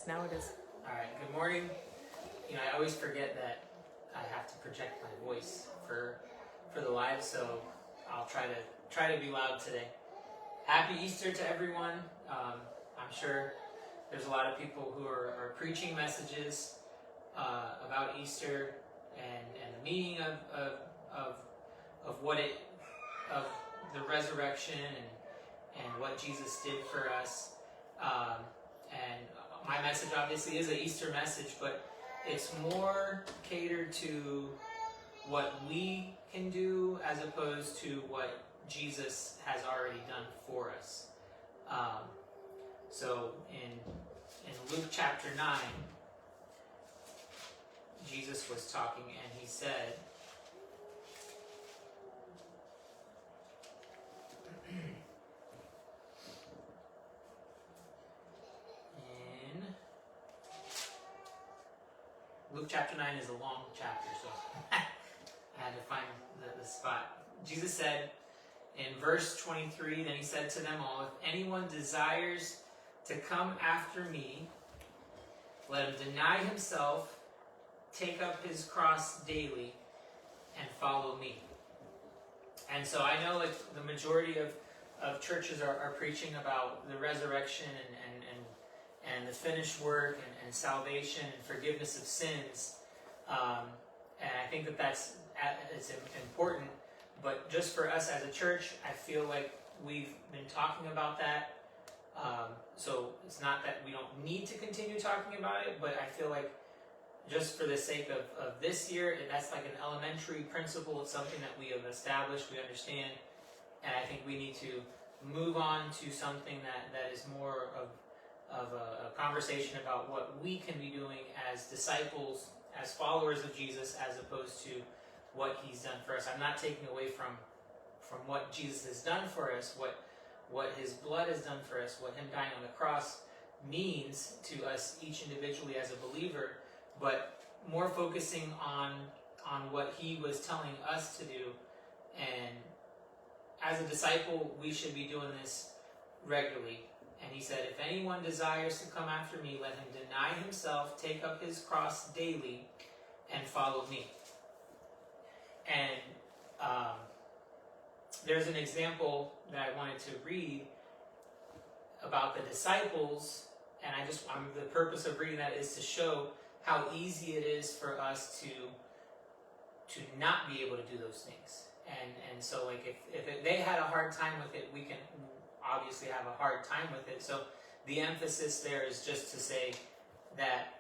Now it is. All right, good morning. I always forget that I have to project my voice for the live, so I'll try to be loud today. Happy Easter to everyone. I'm sure there's a lot of people who are preaching messages about Easter and the meaning of what it of the resurrection and what Jesus did for us. And my message obviously is an Easter message, but it's more catered to what we can do as opposed to what Jesus has already done for us. So in Luke chapter 9, Jesus was talking and he said, Luke chapter 9 is a long chapter, so I had to find the spot. Jesus said in verse 23, then he said to them all, if anyone desires to come after me, let him deny himself, take up his cross daily, and follow me. And so I know the majority of churches are preaching about the resurrection and the finished work and salvation and forgiveness of sins. And I think it's important. But just for us as a church, I feel like we've been talking about that. So it's not that we don't need to continue talking about it, but I feel like just for the sake of this year, that's like an elementary principle. It's something that we have established, we understand. And I think we need to move on to something that is more of a conversation about what we can be doing as disciples, as followers of Jesus, as opposed to what he's done for us. I'm not taking away from what Jesus has done for us, what his blood has done for us, what him dying on the cross means to us each individually as a believer, but more focusing on what he was telling us to do. And as a disciple, we should be doing this regularly. And he said, if anyone desires to come after me, let him deny himself, take up his cross daily, and follow me. And there's an example that I wanted to read about the disciples, and the purpose of reading that is to show how easy it is for us to not be able to do those things. And so like if they had a hard time with it, we can obviously have a hard time with it. So the emphasis there is just to say that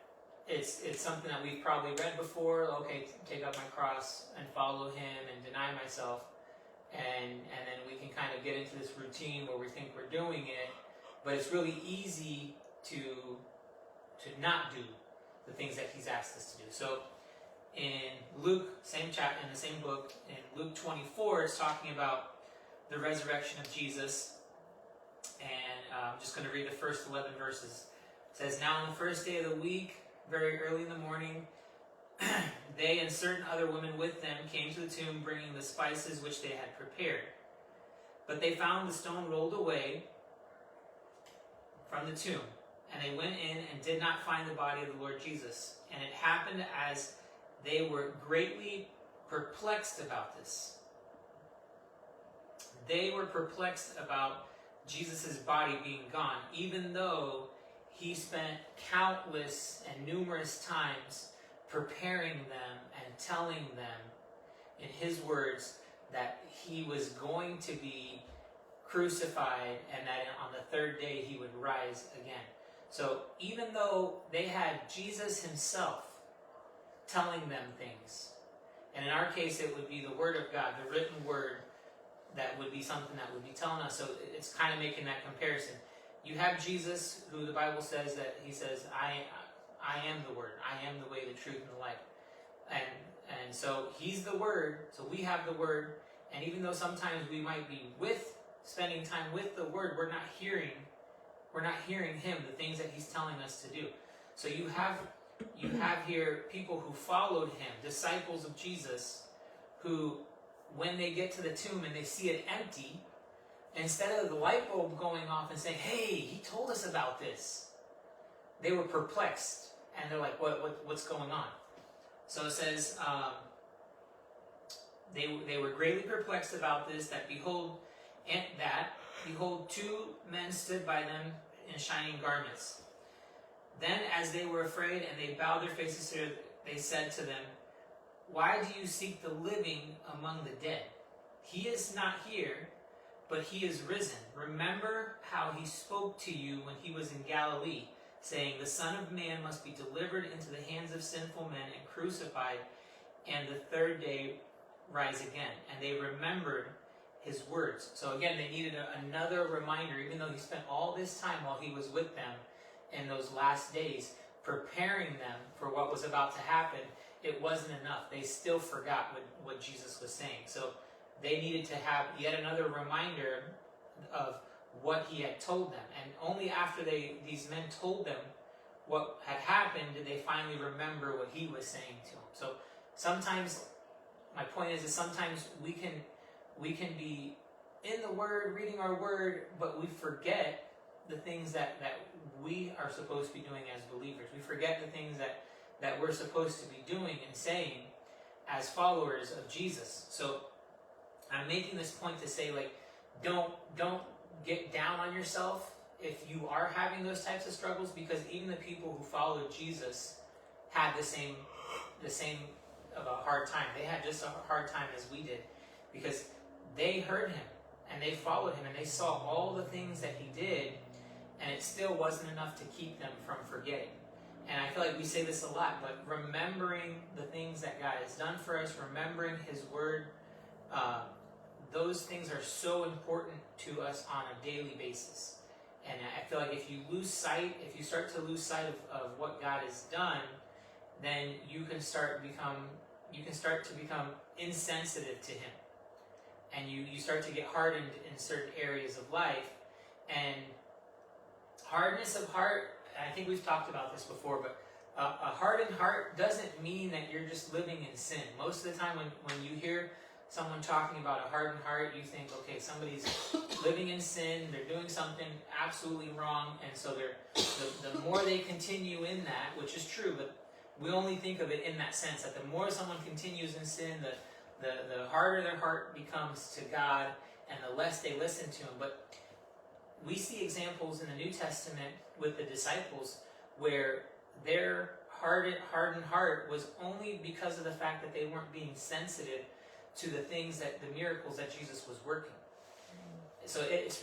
it's something that we've probably read before. Okay, take up my cross and follow him and deny myself, and then we can kind of get into this routine where we think we're doing it, but it's really easy to not do the things that he's asked us to do. So in Luke, same chapter in the same book, in Luke 24, it's talking about the resurrection of Jesus. And I'm just going to read the first 11 verses. It says, now on the first day of the week, very early in the morning, they and certain other women with them came to the tomb bringing the spices which they had prepared. But they found the stone rolled away from the tomb. And they went in and did not find the body of the Lord Jesus. And it happened as they were greatly perplexed about this. They were perplexed about Jesus' body being gone, even though he spent countless and numerous times preparing them and telling them in his words that he was going to be crucified and that on the third day he would rise again. So even though they had Jesus himself telling them things, and in our case it would be the Word of God, the written Word, that would be something that would be telling us. So it's kind of making that comparison. You have Jesus, who the Bible says that he says, I am the Word. I am the way, the truth, and the life. And so he's the Word. So we have the Word. And even though sometimes we might be spending time with the Word, we're not hearing him, the things that he's telling us to do. So you have here people who followed him, disciples of Jesus, who when they get to the tomb and they see it empty, instead of the light bulb going off and saying, hey, he told us about this, they were perplexed, and they're like, what's going on? So it says, they were greatly perplexed about this, behold, two men stood by them in shining garments. Then as they were afraid, and they bowed their faces to earth, they said to them, why do you seek the living among the dead? He is not here, but he is risen. Remember how he spoke to you when he was in Galilee, saying, the Son of Man must be delivered into the hands of sinful men and crucified, and the third day rise again. And they remembered his words. So again, they needed another reminder, even though he spent all this time while he was with them in those last days, preparing them for what was about to happen. It wasn't enough. They still forgot what Jesus was saying. So they needed to have yet another reminder of what he had told them. And only after these men told them what had happened did they finally remember what he was saying to them. So sometimes, my point is sometimes we can be in the Word, reading our Word, but we forget the things that we are supposed to be doing as believers. We forget the things that we're supposed to be doing and saying as followers of Jesus. So I'm making this point to say, like, don't get down on yourself if you are having those types of struggles, because even the people who followed Jesus had the same of a hard time. They had just a hard time as we did, because they heard him and they followed him and they saw all the things that he did, and it still wasn't enough to keep them from forgetting. And I feel like we say this a lot, but remembering the things that God has done for us, remembering his word, those things are so important to us on a daily basis. And I feel like if you start to lose sight of what God has done, then you can start to become insensitive to him. And you start to get hardened in certain areas of life. And hardness of heart, I think we've talked about this before, but a hardened heart doesn't mean that you're just living in sin. Most of the time when you hear someone talking about a hardened heart, you think, okay, somebody's living in sin, they're doing something absolutely wrong, and so the more they continue in that, which is true, but we only think of it in that sense, that the more someone continues in sin, the harder their heart becomes to God, and the less they listen to him. But we see examples in the New Testament with the disciples where their hardened heart was only because of the fact that they weren't being sensitive to the things, the miracles that Jesus was working. So it's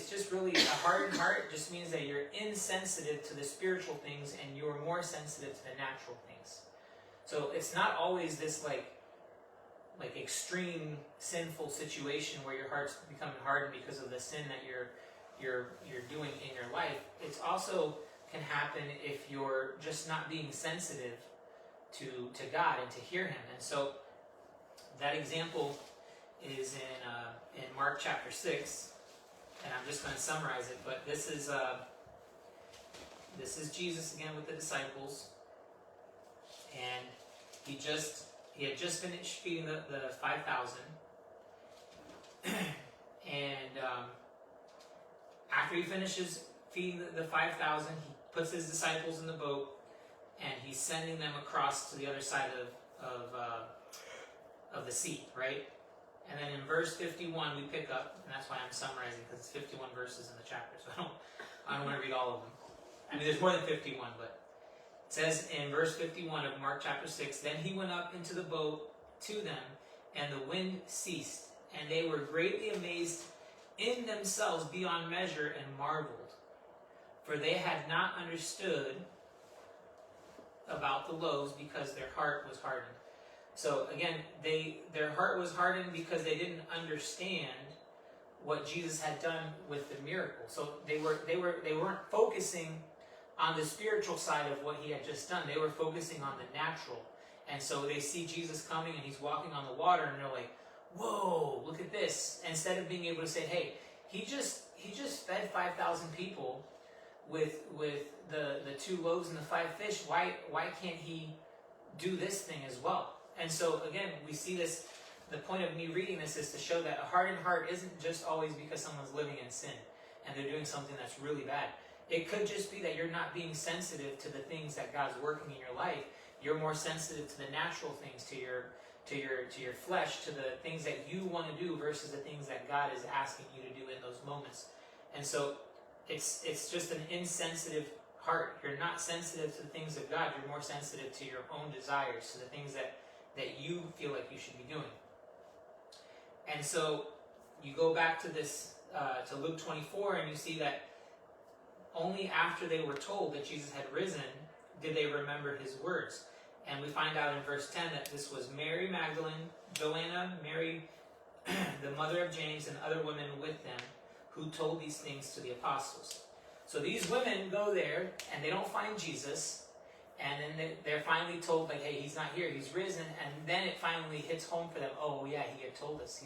just really a hardened heart just means that you're insensitive to the spiritual things and you're more sensitive to the natural things. So it's not always this like extreme sinful situation where your heart's becoming hardened because of the sin that you're doing in your life. It's also can happen if you're just not being sensitive to God and to hear him. And so that example is in Mark chapter 6, and I'm just going to summarize it. But this is Jesus again with the disciples, and he had just finished feeding the 5,000, and after he finishes feeding the 5,000, he puts his disciples in the boat, and he's sending them across to the other side of the sea, right? And then in verse 51 we pick up, and that's why I'm summarizing, because it's 51 verses in the chapter, so I don't want to read all of them. I mean, there's more than 51, but it says in verse 51 of Mark chapter 6, then he went up into the boat to them, and the wind ceased, and they were greatly amazed in themselves beyond measure and marveled, for they had not understood about the loaves because their heart was hardened. So again, their heart was hardened because they didn't understand what Jesus had done with the miracle. So they weren't focusing on the spiritual side of what he had just done. They were focusing on the natural. And so they see Jesus coming and he's walking on the water, and they're like, whoa, look at this. Instead of being able to say, hey, he just fed 5,000 people with the 2 loaves and the 5 fish. Why can't he do this thing as well? And so again, we see this. The point of me reading this is to show that a hardened heart isn't just always because someone's living in sin and they're doing something that's really bad. It could just be that you're not being sensitive to the things that God's working in your life. You're more sensitive to the natural things, to your flesh, to the things that you want to do versus the things that God is asking you to do in those moments. And so it's just an insensitive heart. You're not sensitive to the things of God. You're more sensitive to your own desires, to the things that you feel like you should be doing. And so you go back to this, to Luke 24, and you see that only after they were told that Jesus had risen did they remember his words. And we find out in verse 10 that this was Mary Magdalene, Joanna, Mary, the mother of James, and other women with them who told these things to the apostles. So these women go there, and they don't find Jesus, and then they're finally told, like, hey, he's not here, he's risen, and then it finally hits home for them. Oh yeah, he had told us.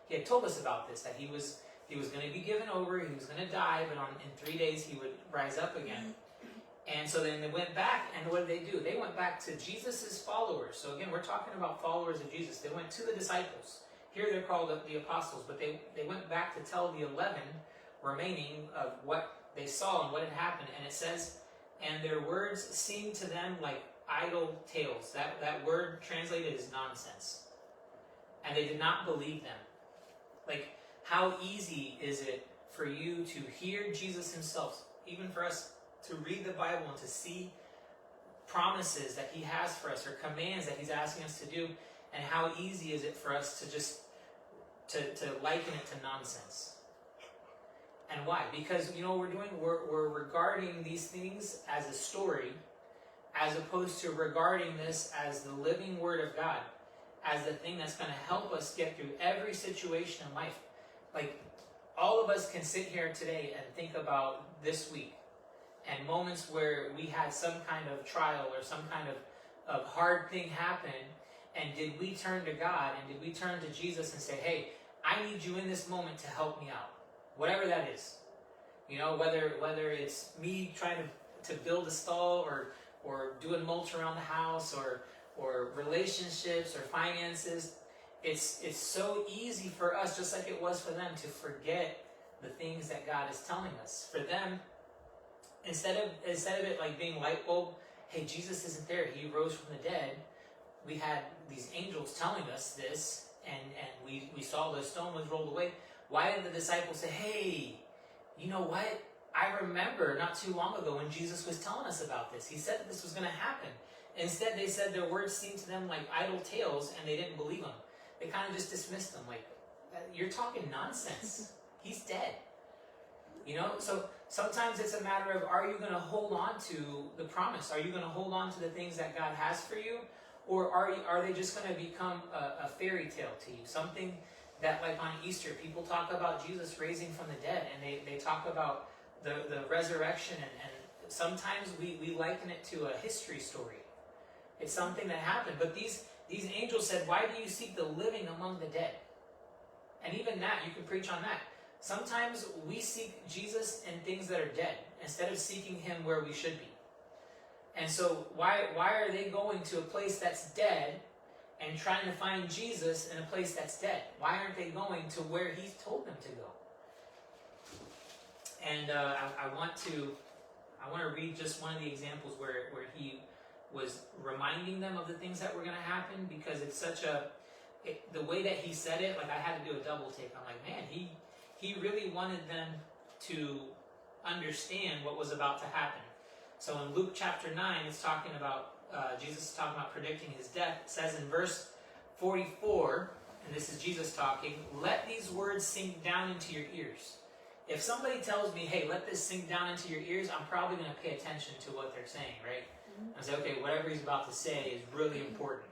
He had told us about this, that he was going to be given over, he was going to die, but in 3 days he would rise up again. And so then they went back, and what did they do? They went back to Jesus' followers. So again, we're talking about followers of Jesus. They went to the disciples. Here they're called the apostles, but they went back to tell the 11 remaining of what they saw and what had happened. And it says, and their words seemed to them like idle tales. That word translated is nonsense. And they did not believe them. Like, how easy is it for you to hear Jesus himself, even for us to read the Bible and to see promises that he has for us or commands that he's asking us to do, and how easy is it for us to just to liken it to nonsense? And why? Because you know what we're doing? We're regarding these things as a story, as opposed to regarding this as the living Word of God, as the thing that's going to help us get through every situation in life. Like, all of us can sit here today and think about this week and moments where we had some kind of trial or some kind of hard thing happen, and did we turn to God and did we turn to Jesus and say, hey, I need you in this moment to help me out, whatever that is. You know, whether it's me trying to build a stall or doing mulch around the house or relationships or finances. It's so easy for us, just like it was for them, to forget the things that God is telling us. For them, instead of it like being light bulb, hey, Jesus isn't there, he rose from the dead. We had these angels telling us this, and we saw the stone was rolled away. Why did the disciples say, hey, you know what? I remember not too long ago when Jesus was telling us about this. He said that this was going to happen. Instead, they said their words seemed to them like idle tales, and they didn't believe them. They kind of just dismissed them, like, you're talking nonsense. He's dead. You know, so sometimes it's a matter of, are you going to hold on to the promise? Are you going to hold on to the things that God has for you? Or are they just going to become a fairy tale to you? Something that, like on Easter, people talk about Jesus raising from the dead, and they talk about the resurrection, and sometimes we liken it to a history story. It's something that happened. But these angels said, why do you seek the living among the dead? And even that, you can preach on that. Sometimes we seek Jesus in things that are dead instead of seeking him where we should be. And so why are they going to a place that's dead and trying to find Jesus in a place that's dead? Why aren't they going to where he's told them to go? And I want to read just one of the examples where he was reminding them of the things that were going to happen, because it's such the way that he said it, like I had to do a double take. I'm like, man, he really wanted them to understand what was about to happen. So in Luke chapter 9, it's talking about, Jesus is talking about predicting his death. It says in verse 44, and this is Jesus talking, let these words sink down into your ears. If somebody tells me, hey, let this sink down into your ears, I'm probably going to pay attention to what they're saying, right? I say, okay, whatever he's about to say is really important.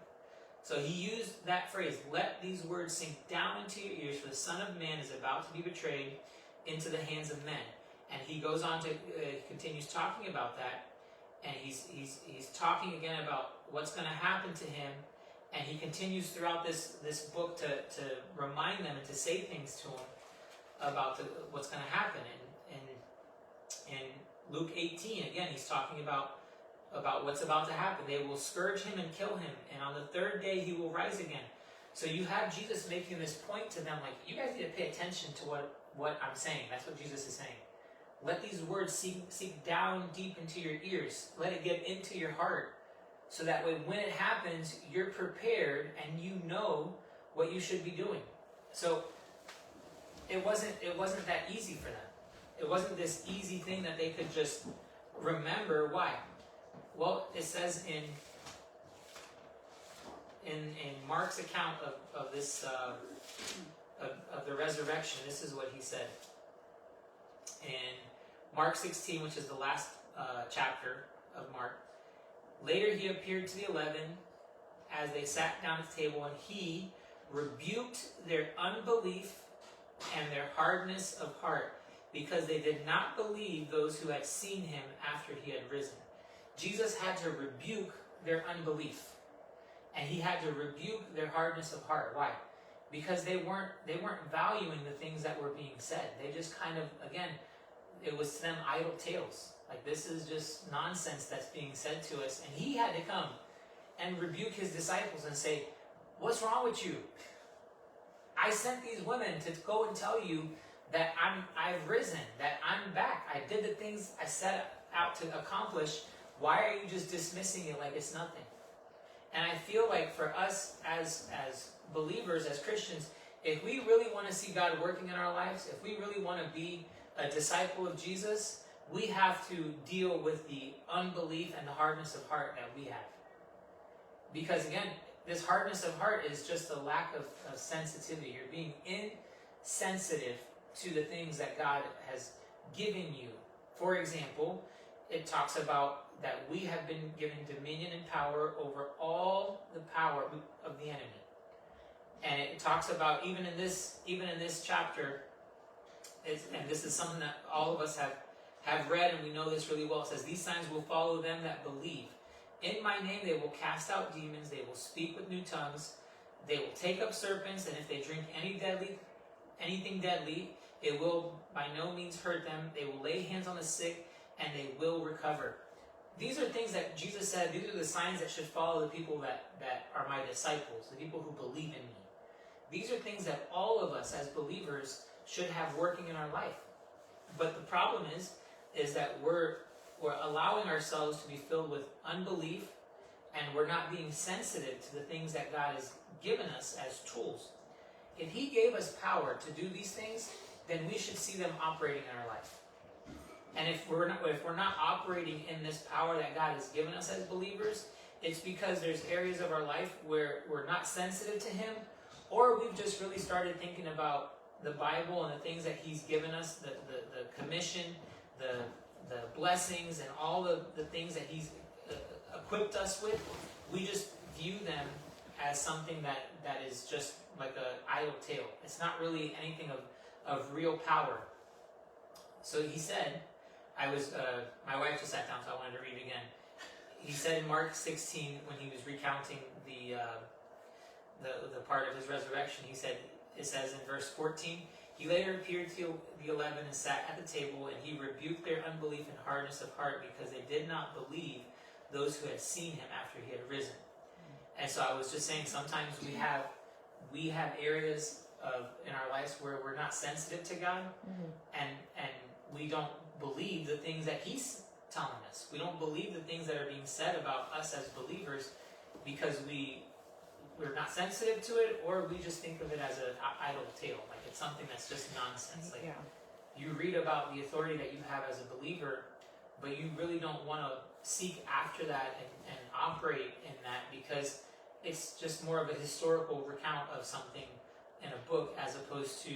So he used that phrase, let these words sink down into your ears, for the Son of Man is about to be betrayed into the hands of men. And he goes on to, continues talking about that, and he's talking again about what's going to happen to him, and he continues throughout this book to remind them and to say things to him about what's going to happen. And in Luke 18, again, he's talking about what's about to happen. They will scourge him and kill him, and on the third day he will rise again. So you have Jesus making this point to them, like, you guys need to pay attention to what I'm saying. That's what Jesus is saying. Let these words sink down deep into your ears. Let it get into your heart, so that way when it happens, you're prepared and you know what you should be doing. So it wasn't that easy for them. It wasn't this easy thing that they could just remember. Why? Well, it says in Mark's account of this of the resurrection, this is what he said in Mark 16, which is the last chapter of Mark. Later he appeared to the 11 as they sat down at the table, and he rebuked their unbelief and their hardness of heart, because they did not believe those who had seen him after he had risen. Jesus had to rebuke their unbelief, and he had to rebuke their hardness of heart. Why? Because they weren't valuing the things that were being said. They just kind of, again, it was to them idle tales. Like, this is just nonsense that's being said to us. And he had to come and rebuke his disciples and say, what's wrong with you? I sent these women to go and tell you that I've risen, that I'm back. I did the things I set out to accomplish. Why are you just dismissing it like it's nothing? And I feel like for us as believers, as Christians, if we really want to see God working in our lives, if we really want to be a disciple of Jesus, we have to deal with the unbelief and the hardness of heart that we have. Because again, this hardness of heart is just a lack of sensitivity. You're being insensitive to the things that God has given you. For example, it talks about that we have been given dominion and power over all the power of the enemy. And it talks about, even in this chapter, and this is something that all of us have read, and we know this really well. It says, these signs will follow them that believe. In my name they will cast out demons, they will speak with new tongues, they will take up serpents, and if they drink anything deadly, it will by no means hurt them. They will lay hands on the sick, and they will recover. These are things that Jesus said, these are the signs that should follow the people that are my disciples, the people who believe in me. These are things that all of us as believers should have working in our life. But the problem is that we're allowing ourselves to be filled with unbelief, and we're not being sensitive to the things that God has given us as tools. If he gave us power to do these things, then we should see them operating in our life. And if we're not operating in this power that God has given us as believers, it's because there's areas of our life where we're not sensitive to him, or we've just really started thinking about the Bible and the things that he's given us, the commission, the blessings, and all the things that he's equipped us with. We just view them as something that is just like an idle tale. It's not really anything of real power. So he said, my wife just sat down, so I wanted to read it again. He said in Mark 16, when he was recounting the part of his resurrection, it says in verse 14, he later appeared to the 11 and sat at the table, and he rebuked their unbelief and hardness of heart, because they did not believe those who had seen him after he had risen. And so I was just saying, sometimes we have areas in our lives where we're not sensitive to God, and we don't believe the things that he's telling us. We don't believe the things that are being said about us as believers, because we're not sensitive to it, or we just think of it as an idle tale, like it's something that's just nonsense. Like, you read about the authority that you have as a believer, but you really don't want to seek after that and operate in that, because it's just more of a historical recount of something in a book, as opposed to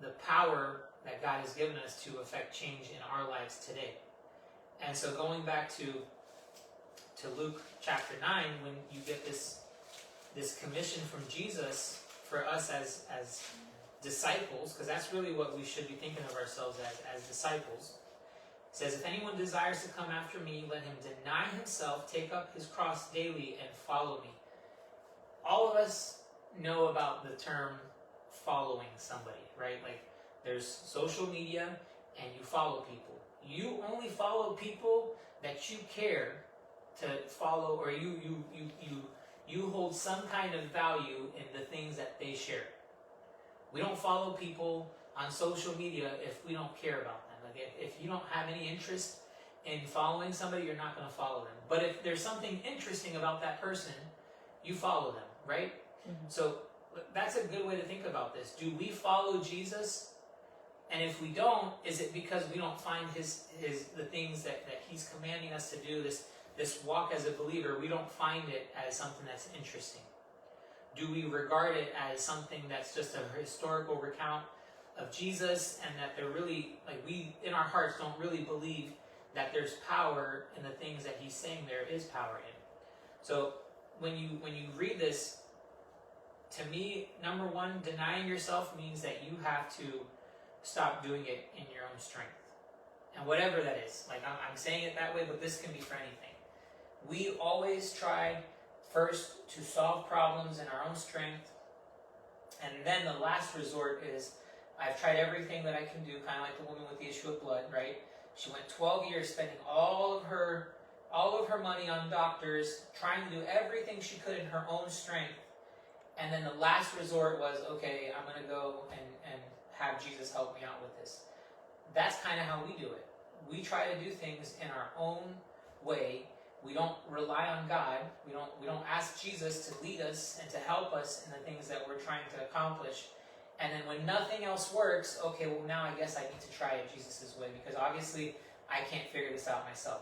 the power that God has given us to affect change in our lives today. And so going back to Luke chapter 9, when you get this commission from Jesus for us as disciples, because that's really what we should be thinking of ourselves as disciples. It says, if anyone desires to come after me, let him deny himself, take up his cross daily, and follow me. All of us know about the term following somebody, right? Like, there's social media, and you follow people. You only follow people that you care to follow, or you hold some kind of value in the things that they share. We don't follow people on social media if we don't care about them. Like if you don't have any interest in following somebody, you're not going to follow them. But if there's something interesting about that person, you follow them, right? So that's a good way to think about this. Do we follow Jesus? And if we don't, is it because we don't find the things that he's commanding us to do, this walk as a believer, we don't find it as something that's interesting? Do we regard it as something that's just a historical recount of Jesus, and that they're really, like, we in our hearts don't really believe that there's power in the things that he's saying there is power in? So when you read this, to me, number one, denying yourself means that you have to stop doing it in your own strength. And whatever that is. Like, I'm saying it that way, but this can be for anything. We always try first to solve problems in our own strength, and then the last resort is, I've tried everything that I can do, kind of like the woman with the issue of blood, right? She went 12 years spending all of her money on doctors, trying to do everything she could in her own strength. And then the last resort was, okay, I'm going to go and have Jesus help me out with this. That's kind of how we do it. We try to do things in our own way. We don't rely on God. We don't ask Jesus to lead us and to help us in the things that we're trying to accomplish. And then when nothing else works, okay, well, now I guess I need to try it Jesus' way, because obviously I can't figure this out myself.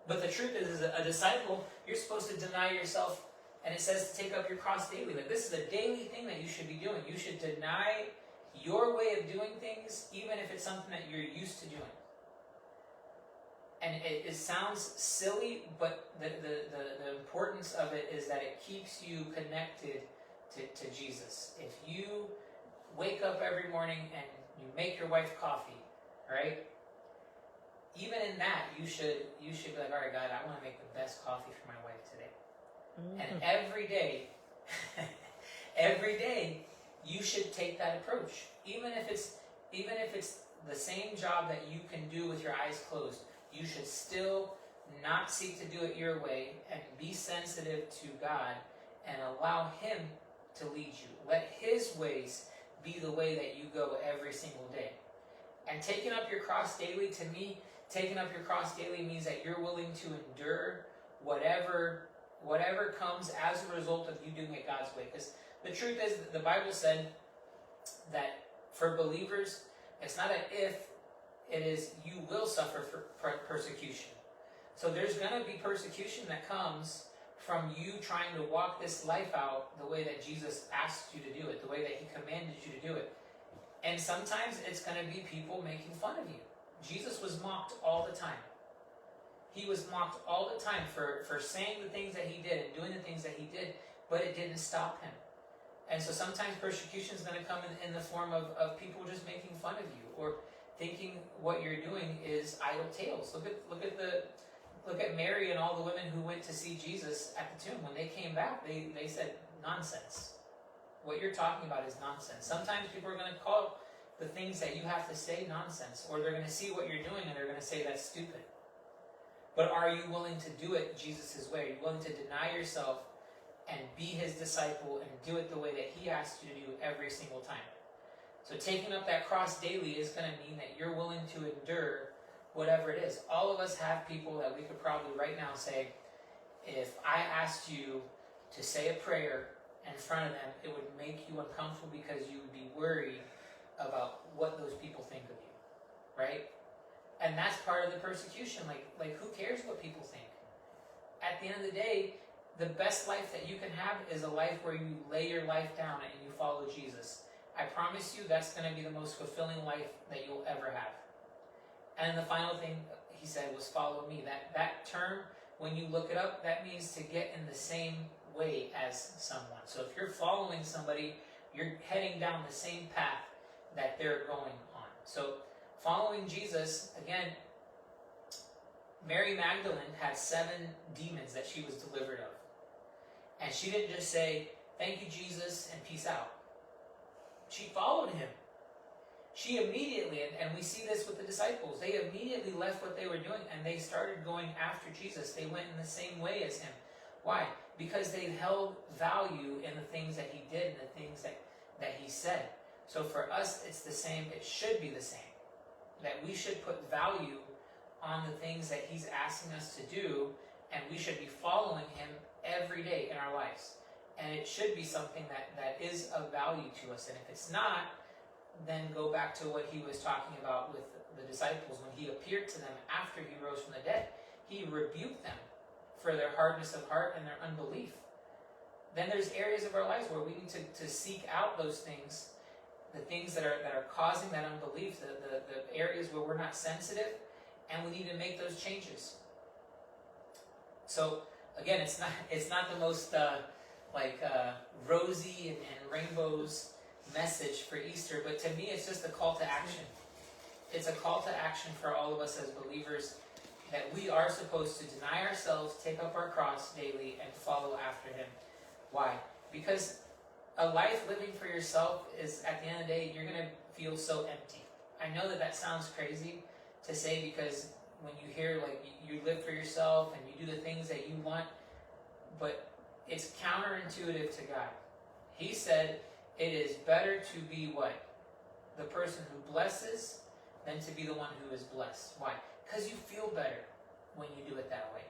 But the truth is, as a disciple, you're supposed to deny yourself. And it says to take up your cross daily. Like, this is a daily thing that you should be doing. You should deny your way of doing things, even if it's something that you're used to doing. And it sounds silly, but the importance of it is that it keeps you connected to Jesus. If you wake up every morning and you make your wife coffee, right? Even in that, you should be like, all right, God, I want to make the best coffee for my wife today. And every day, you should take that approach. Even if it's the same job that you can do with your eyes closed, you should still not seek to do it your way, and be sensitive to God and allow Him to lead you. Let His ways be the way that you go every single day. And taking up your cross daily, to me, taking up your cross daily means that you're willing to endure whatever comes as a result of you doing it God's way. Because the truth is, the Bible said that for believers, it's not an if, it is you will suffer for persecution. So there's going to be persecution that comes from you trying to walk this life out the way that Jesus asked you to do it, the way that He commanded you to do it. And sometimes it's going to be people making fun of you. Jesus was mocked all the time. He was mocked all the time for saying the things that He did and doing the things that He did, but it didn't stop Him. And so sometimes persecution is going to come in the form of people just making fun of you, or thinking what you're doing is idle tales. Look at Mary and all the women who went to see Jesus at the tomb. When they came back, they said, nonsense. What you're talking about is nonsense. Sometimes people are going to call the things that you have to say nonsense, or they're going to see what you're doing and they're going to say that's stupid. But are you willing to do it Jesus' way? Are you willing to deny yourself and be His disciple and do it the way that He asks you to do every single time? So taking up that cross daily is going to mean that you're willing to endure whatever it is. All of us have people that we could probably right now say, if I asked you to say a prayer in front of them, it would make you uncomfortable because you would be worried about what those people think of you, right? And that's part of the persecution. Like who cares what people think? At the end of the day, the best life that you can have is a life where you lay your life down and you follow Jesus. I promise you that's going to be the most fulfilling life that you'll ever have. And the final thing He said was follow me. That term, when you look it up, that means to get in the same way as someone. So if you're following somebody, you're heading down the same path that they're going on. So following Jesus, again, Mary Magdalene had 7 demons that she was delivered of. And she didn't just say, thank you, Jesus, and peace out. She followed Him. She immediately, and we see this with the disciples, they immediately left what they were doing and they started going after Jesus. They went in the same way as Him. Why? Because they held value in the things that He did and the things that He said. So for us, it's the same. It should be the same. that we should put value on the things that he's asking us to do, and we should be following him every day in our lives. And it should be something that is of value to us. And if it's not, then go back to what he was talking about with the disciples when he appeared to them after he rose from the dead. He rebuked them for their hardness of heart and their unbelief. Then there's areas of our lives where we need to seek out those things, the things that are causing that unbelief, the areas where we're not sensitive, and we need to make those changes. So again, it's not the most rosy and rainbows message for Easter, but to me it's just a call to action. It's a call to action for all of us as believers, that we are supposed to deny ourselves, take up our cross daily, and follow after him. Why? Because a life living for yourself is, at the end of the day, you're going to feel so empty. I know that sounds crazy to say, because when you hear you live for yourself and you do the things that you want, but it's counterintuitive to God. He said it is better to be what? The person who blesses than to be the one who is blessed. Why? Because you feel better when you do it that way.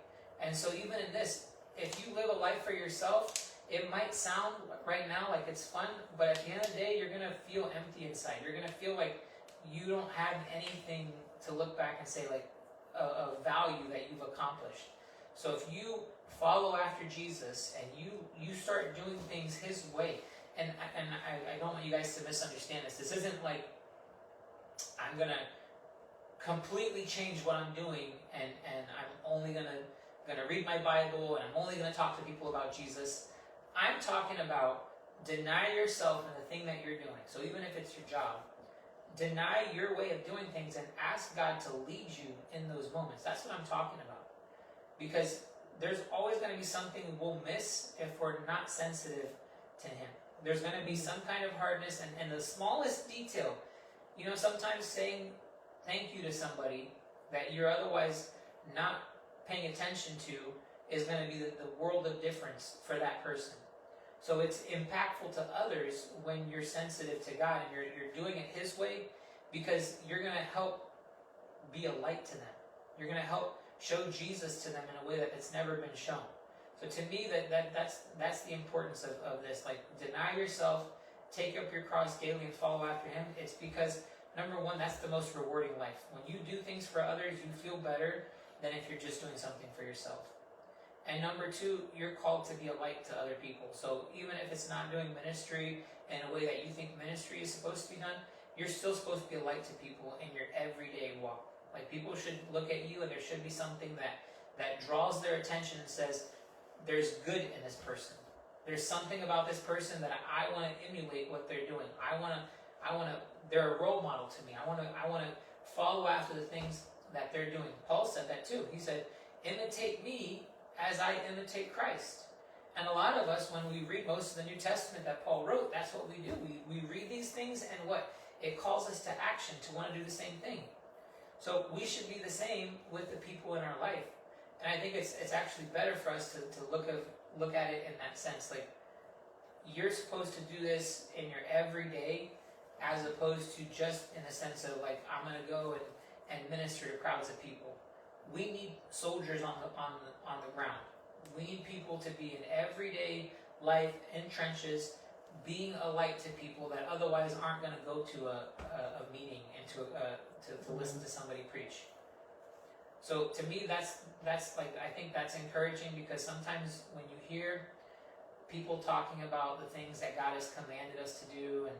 And so even in this, if you live a life for yourself, it might sound right now like it's fun, but at the end of the day, you're going to feel empty inside. You're going to feel like you don't have anything to look back and say a value that you've accomplished. So if you follow after Jesus and you start doing things his way, and I don't want you guys to misunderstand this. This isn't like I'm going to completely change what I'm doing and I'm only going to read my Bible and I'm only going to talk to people about Jesus. I'm talking about deny yourself in the thing that you're doing. So even if it's your job, deny your way of doing things and ask God to lead you in those moments. That's what I'm talking about. Because there's always going to be something we'll miss if we're not sensitive to him. There's going to be some kind of hardness, and the smallest detail, sometimes saying thank you to somebody that you're otherwise not paying attention to is going to be the world of difference for that person. So it's impactful to others when you're sensitive to God and you're doing it his way, because you're going to help be a light to them. You're going to help show Jesus to them in a way that it's never been shown. So to me, that's the importance of this. Deny yourself, take up your cross daily and follow after him. It's because, number one, that's the most rewarding life. When you do things for others, you feel better than if you're just doing something for yourself. And number two, you're called to be a light to other people. So even if it's not doing ministry in a way that you think ministry is supposed to be done, you're still supposed to be a light to people in your everyday walk. People should look at you, and there should be something that draws their attention and says, there's good in this person. There's something about this person that I want to emulate what they're doing. I want to. They're a role model to me. I want to follow after the things that they're doing. Paul said that too. He said, imitate me as I imitate Christ. And a lot of us, when we read most of the New Testament that Paul wrote, that's what we do. We read these things, and what? It calls us to action, to want to do the same thing. So we should be the same with the people in our life. And I think it's actually better for us to look at it in that sense. You're supposed to do this in your everyday, as opposed to just in the sense of I'm going to go and minister to crowds of people. We need soldiers on the ground. We need people to be in everyday life, in trenches, being a light to people that otherwise aren't going to go to a meeting and to listen to somebody preach. So to me, that's I think that's encouraging, because sometimes when you hear people talking about the things that God has commanded us to do, and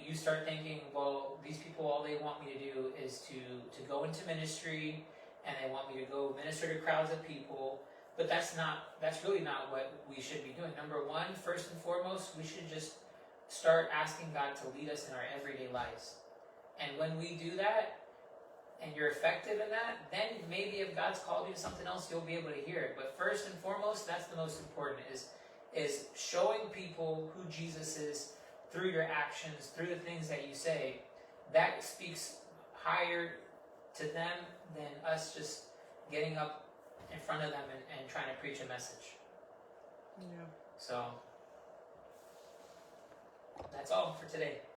you start thinking, well, these people, all they want me to do is to go into ministry, and they want me to go minister to crowds of people. But that's really not what we should be doing. Number one, first and foremost, we should just start asking God to lead us in our everyday lives. And when we do that, and you're effective in that, then maybe if God's called you to something else, you'll be able to hear it. But first and foremost, that's the most important, is showing people who Jesus is through your actions, through the things that you say. That speaks higher to them than us just getting up in front of them and trying to preach a message. Yeah. So that's all for today.